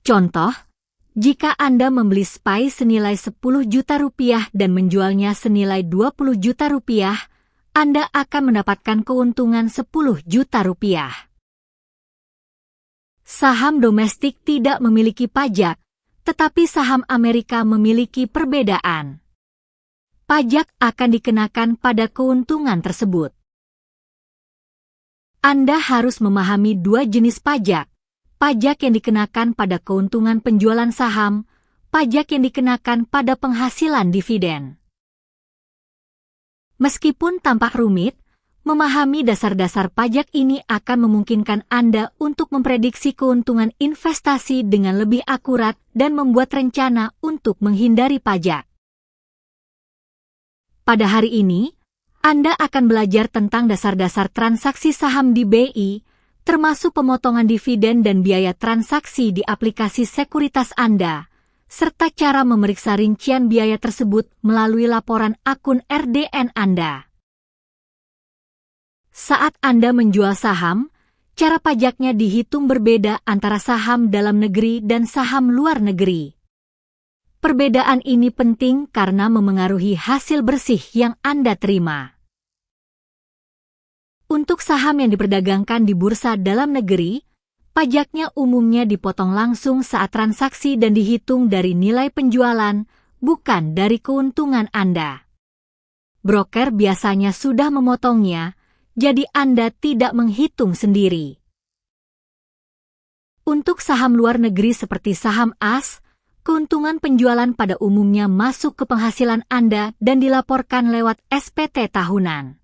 Contoh, jika Anda membeli SPY senilai 10 juta rupiah dan menjualnya senilai 20 juta rupiah, Anda akan mendapatkan keuntungan 10 juta rupiah. Saham domestik tidak memiliki pajak, tetapi saham Amerika memiliki perbedaan. Pajak akan dikenakan pada keuntungan tersebut. Anda harus memahami dua jenis pajak. Pajak yang dikenakan pada keuntungan penjualan saham, pajak yang dikenakan pada penghasilan dividen. Meskipun tampak rumit, memahami dasar-dasar pajak ini akan memungkinkan Anda untuk memprediksi keuntungan investasi dengan lebih akurat dan membuat rencana untuk menghindari pajak. Pada hari ini, Anda akan belajar tentang dasar-dasar transaksi saham di BI, termasuk pemotongan dividen dan biaya transaksi di aplikasi sekuritas Anda, serta cara memeriksa rincian biaya tersebut melalui laporan akun RDN Anda. Saat Anda menjual saham, cara pajaknya dihitung berbeda antara saham dalam negeri dan saham luar negeri. Perbedaan ini penting karena memengaruhi hasil bersih yang Anda terima. Untuk saham yang diperdagangkan di bursa dalam negeri, pajaknya umumnya dipotong langsung saat transaksi dan dihitung dari nilai penjualan, bukan dari keuntungan Anda. Broker biasanya sudah memotongnya, jadi Anda tidak menghitung sendiri. Untuk saham luar negeri seperti saham AS, keuntungan penjualan pada umumnya masuk ke penghasilan Anda dan dilaporkan lewat SPT tahunan.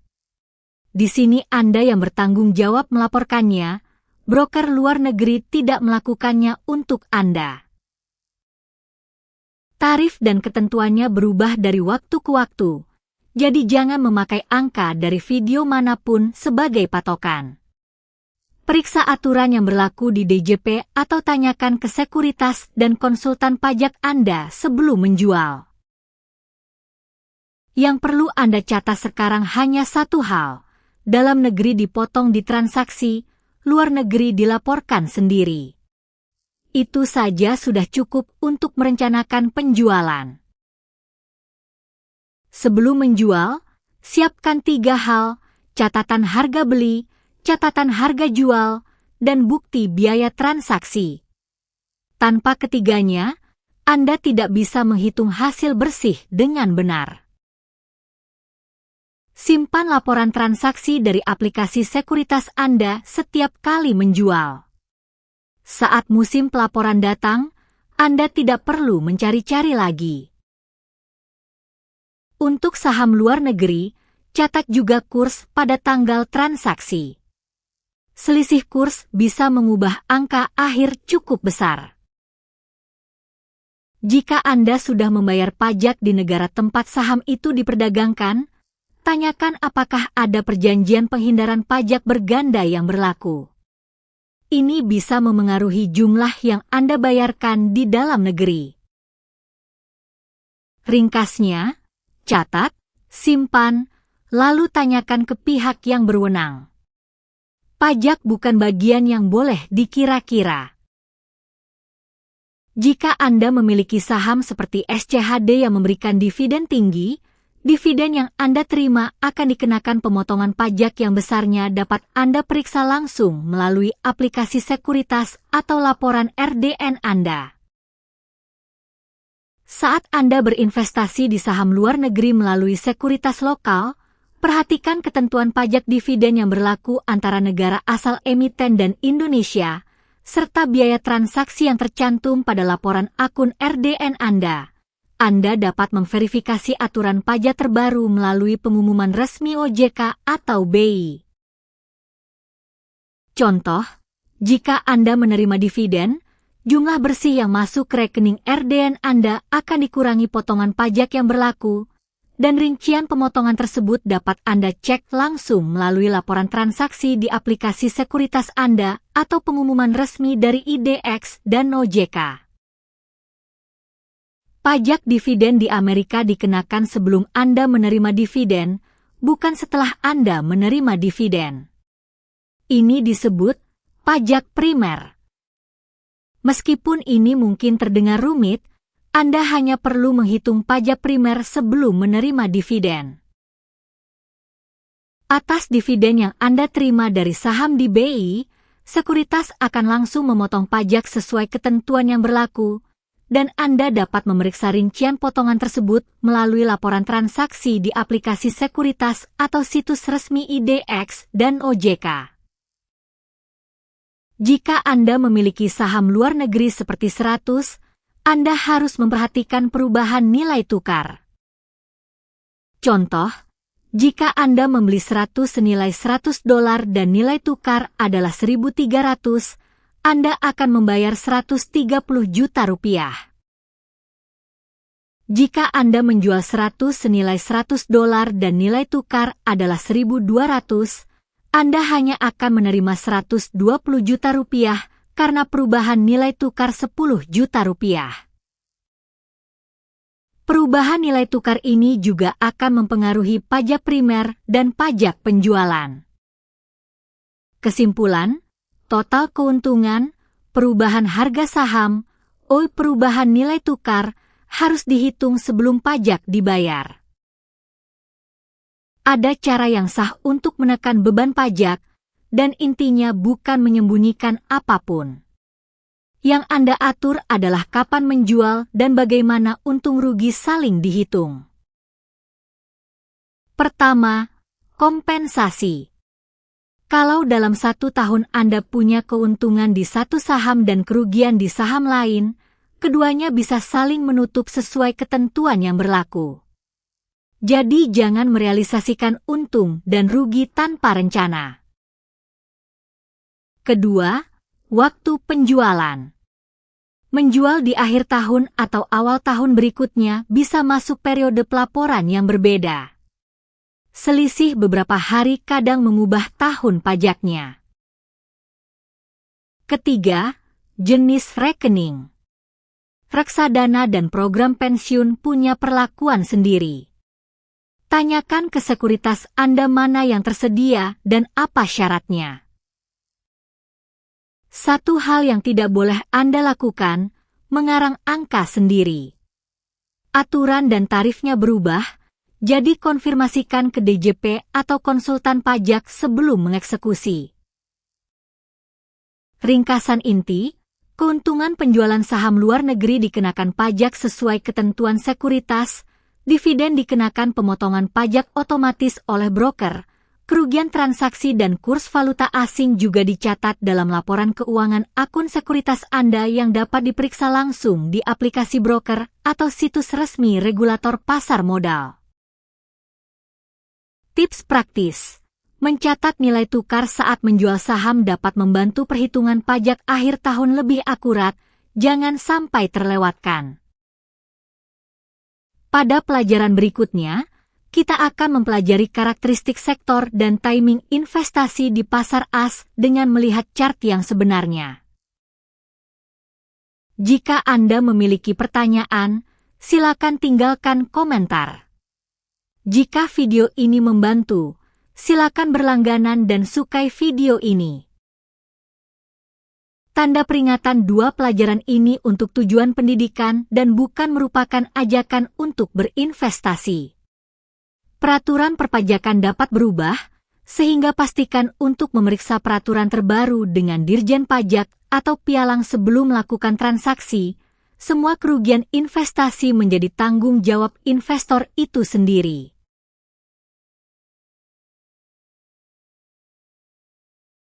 Di sini Anda yang bertanggung jawab melaporkannya, broker luar negeri tidak melakukannya untuk Anda. Tarif dan ketentuannya berubah dari waktu ke waktu, jadi jangan memakai angka dari video manapun sebagai patokan. Periksa aturan yang berlaku di DJP atau tanyakan ke sekuritas dan konsultan pajak Anda sebelum menjual. Yang perlu Anda catat sekarang hanya satu hal. Dalam negeri dipotong di transaksi, luar negeri dilaporkan sendiri. Itu saja sudah cukup untuk merencanakan penjualan. Sebelum menjual, siapkan 3 hal, catatan harga beli, catatan harga jual, dan bukti biaya transaksi. Tanpa ketiganya, Anda tidak bisa menghitung hasil bersih dengan benar. Simpan laporan transaksi dari aplikasi sekuritas Anda setiap kali menjual. Saat musim pelaporan datang, Anda tidak perlu mencari-cari lagi. Untuk saham luar negeri, catat juga kurs pada tanggal transaksi. Selisih kurs bisa mengubah angka akhir cukup besar. Jika Anda sudah membayar pajak di negara tempat saham itu diperdagangkan, tanyakan apakah ada perjanjian penghindaran pajak berganda yang berlaku. Ini bisa memengaruhi jumlah yang Anda bayarkan di dalam negeri. Ringkasnya, catat, simpan, lalu tanyakan ke pihak yang berwenang. Pajak bukan bagian yang boleh dikira-kira. Jika Anda memiliki saham seperti SCHD yang memberikan dividen tinggi, dividen yang Anda terima akan dikenakan pemotongan pajak yang besarnya dapat Anda periksa langsung melalui aplikasi sekuritas atau laporan RDN Anda. Saat Anda berinvestasi di saham luar negeri melalui sekuritas lokal, perhatikan ketentuan pajak dividen yang berlaku antara negara asal emiten dan Indonesia, serta biaya transaksi yang tercantum pada laporan akun RDN Anda. Anda dapat memverifikasi aturan pajak terbaru melalui pengumuman resmi OJK atau BI. Contoh, jika Anda menerima dividen, jumlah bersih yang masuk ke rekening RDN Anda akan dikurangi potongan pajak yang berlaku, dan rincian pemotongan tersebut dapat Anda cek langsung melalui laporan transaksi di aplikasi sekuritas Anda atau pengumuman resmi dari IDX dan OJK. Pajak dividen di Amerika dikenakan sebelum Anda menerima dividen, bukan setelah Anda menerima dividen. Ini disebut pajak primer. Meskipun ini mungkin terdengar rumit, Anda hanya perlu menghitung pajak primer sebelum menerima dividen. Atas dividen yang Anda terima dari saham di BI, sekuritas akan langsung memotong pajak sesuai ketentuan yang berlaku, dan Anda dapat memeriksa rincian potongan tersebut melalui laporan transaksi di aplikasi sekuritas atau situs resmi IDX dan OJK. Jika Anda memiliki saham luar negeri seperti 100, Anda harus memperhatikan perubahan nilai tukar. Contoh, jika Anda membeli 100 senilai $100 dan nilai tukar adalah 1.300, Anda akan membayar 130 juta rupiah. Jika Anda menjual 100 senilai $100 dan nilai tukar adalah 1.200, Anda hanya akan menerima 120 juta rupiah karena perubahan nilai tukar 10 juta rupiah. Perubahan nilai tukar ini juga akan mempengaruhi pajak primer dan pajak penjualan. Kesimpulan, total keuntungan, perubahan harga saham, perubahan nilai tukar harus dihitung sebelum pajak dibayar. Ada cara yang sah untuk menekan beban pajak, dan intinya bukan menyembunyikan apapun. Yang Anda atur adalah kapan menjual dan bagaimana untung rugi saling dihitung. Pertama, kompensasi. Kalau dalam 1 tahun Anda punya keuntungan di satu saham dan kerugian di saham lain, keduanya bisa saling menutup sesuai ketentuan yang berlaku. Jadi jangan merealisasikan untung dan rugi tanpa rencana. Kedua, waktu penjualan. Menjual di akhir tahun atau awal tahun berikutnya bisa masuk periode pelaporan yang berbeda. Selisih beberapa hari kadang mengubah tahun pajaknya. Ketiga, jenis rekening. Reksadana dan program pensiun punya perlakuan sendiri. Tanyakan ke sekuritas Anda mana yang tersedia dan apa syaratnya. Satu hal yang tidak boleh Anda lakukan, mengarang angka sendiri. Aturan dan tarifnya berubah, jadi konfirmasikan ke DJP atau konsultan pajak sebelum mengeksekusi. Ringkasan inti, keuntungan penjualan saham luar negeri dikenakan pajak sesuai ketentuan sekuritas, dividen dikenakan pemotongan pajak otomatis oleh broker, kerugian transaksi dan kurs valuta asing juga dicatat dalam laporan keuangan akun sekuritas Anda yang dapat diperiksa langsung di aplikasi broker atau situs resmi regulator pasar modal. Tips praktis. Mencatat nilai tukar saat menjual saham dapat membantu perhitungan pajak akhir tahun lebih akurat, jangan sampai terlewatkan. Pada pelajaran berikutnya, kita akan mempelajari karakteristik sektor dan timing investasi di pasar as dengan melihat chart yang sebenarnya. Jika Anda memiliki pertanyaan, silakan tinggalkan komentar. Jika video ini membantu, silakan berlangganan dan sukai video ini. Tanda peringatan 2 pelajaran ini untuk tujuan pendidikan dan bukan merupakan ajakan untuk berinvestasi. Peraturan perpajakan dapat berubah, sehingga pastikan untuk memeriksa peraturan terbaru dengan Dirjen Pajak atau pialang sebelum melakukan transaksi. Semua kerugian investasi menjadi tanggung jawab investor itu sendiri.